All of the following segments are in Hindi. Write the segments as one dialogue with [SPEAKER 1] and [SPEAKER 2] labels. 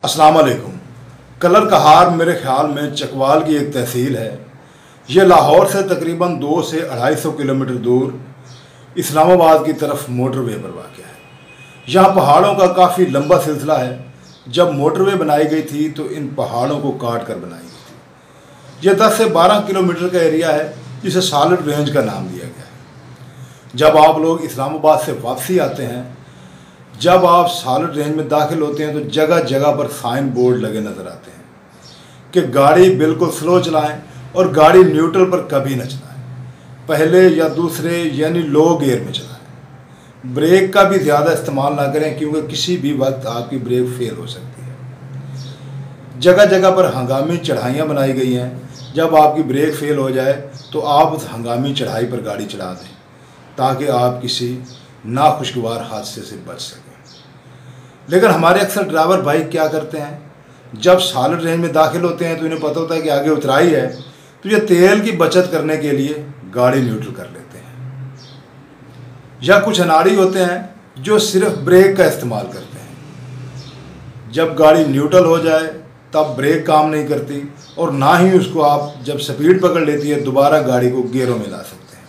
[SPEAKER 1] अस्सलाम वालेकुम। कलर कहार मेरे ख़्याल में चकवाल की एक तहसील है। यह लाहौर से तकरीबन 200 से 250 किलोमीटर दूर इस्लामाबाद की तरफ मोटरवे पर वाक़ है। यहाँ पहाड़ों का काफ़ी लंबा सिलसिला है। जब मोटरवे बनाई गई थी तो इन पहाड़ों को काट कर बनाई गई थी। यह 10 से 12 किलोमीटर का एरिया है जिसे सालिड रेंज का नाम दिया गया है। जब आप लोग इस्लामाबाद से वापसी आते हैं, जब आप सालिड रेंज में दाखिल होते हैं तो जगह जगह पर साइन बोर्ड लगे नज़र आते हैं कि गाड़ी बिल्कुल स्लो चलाएं और गाड़ी न्यूट्रल पर कभी न चलाएं, पहले या दूसरे यानी लो गियर में चलाएं। ब्रेक का भी ज़्यादा इस्तेमाल ना करें क्योंकि किसी भी वक्त आपकी ब्रेक फेल हो सकती है। जगह जगह पर हंगामी चढ़ाइयाँ बनाई गई हैं। जब आपकी ब्रेक फेल हो जाए तो आप उस हंगामी चढ़ाई पर गाड़ी चढ़ा दें ताकि आप किसी नाखुशगवार हादसे से बच सकें। लेकिन हमारे अक्सर ड्राइवर भाई क्या करते हैं, जब सालिड रेंज में दाखिल होते हैं तो इन्हें पता होता है कि आगे उतराई है, तो ये तेल की बचत करने के लिए गाड़ी न्यूट्रल कर लेते हैं। या कुछ अनाड़ी होते हैं जो सिर्फ ब्रेक का इस्तेमाल करते हैं। जब गाड़ी न्यूट्रल हो जाए तब ब्रेक काम नहीं करती और ना ही उसको आप जब स्पीड पकड़ लेती है दोबारा गाड़ी को गियरों में ला सकते हैं।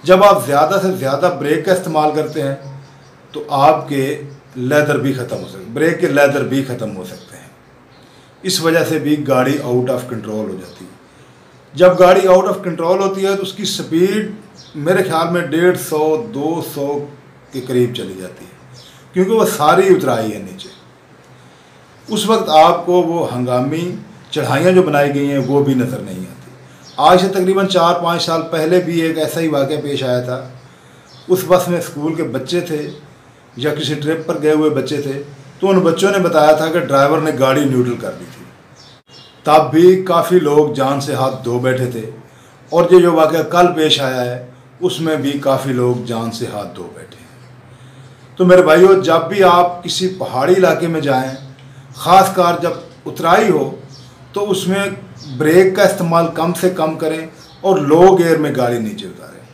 [SPEAKER 1] जब आप ज़्यादा से ज़्यादा ब्रेक का इस्तेमाल करते हैं तो आपके लेदर भी ख़त्म हो सकते, ब्रेक के लेदर भी ख़त्म हो सकते हैं। इस वजह से भी गाड़ी आउट ऑफ कंट्रोल हो जाती है। जब गाड़ी आउट ऑफ कंट्रोल होती है तो उसकी स्पीड मेरे ख्याल में 150-200 के करीब चली जाती है क्योंकि वो सारी उतराई है नीचे। उस वक्त आपको वो हंगामी चढ़ाइयाँ जो बनाई गई हैं वो भी नज़र नहीं आती। आज से तकरीबन 4-5 साल पहले भी एक ऐसा ही वाक़या पेश आया था। उस बस में स्कूल के बच्चे थे या किसी ट्रिप पर गए हुए बच्चे थे, तो उन बच्चों ने बताया था कि ड्राइवर ने गाड़ी न्यूट्रल कर दी थी। तब भी काफ़ी लोग जान से हाथ धो बैठे थे और ये जो वाक़या कल पेश आया है उसमें भी काफ़ी लोग जान से हाथ धो बैठे हैं। तो मेरे भाइयों, जब भी आप किसी पहाड़ी इलाके में जाएं, ख़ासकर जब उतराई हो, तो उसमें ब्रेक का इस्तेमाल कम से कम करें और लो गियर में गाड़ी नीचे उतारें।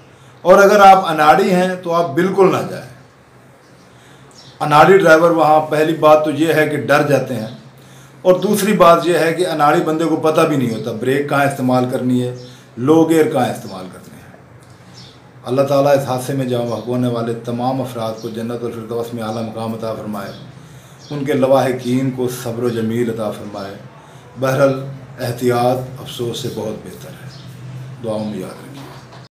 [SPEAKER 1] और अगर आप अनाड़ी हैं तो आप बिल्कुल ना जाएं। अनाड़ी ड्राइवर वहाँ पहली बात तो ये है कि डर जाते हैं और दूसरी बात यह है कि अनाड़ी बंदे को पता भी नहीं होता ब्रेक कहाँ इस्तेमाल करनी है, लो गियर कहाँ इस्तेमाल करने हैं। अल्लाह ताला इस हादसे में जाँ बहक होने वाले तमाम अफराद को जन्नत और फिरदौस में आला मकाम अता फरमाए, उनके लवाहिकीन को सब्र व जमील अता फरमाए। बहरहाल एहतियात अफसोस से बहुत बेहतर है। दुआओं में याद रखें।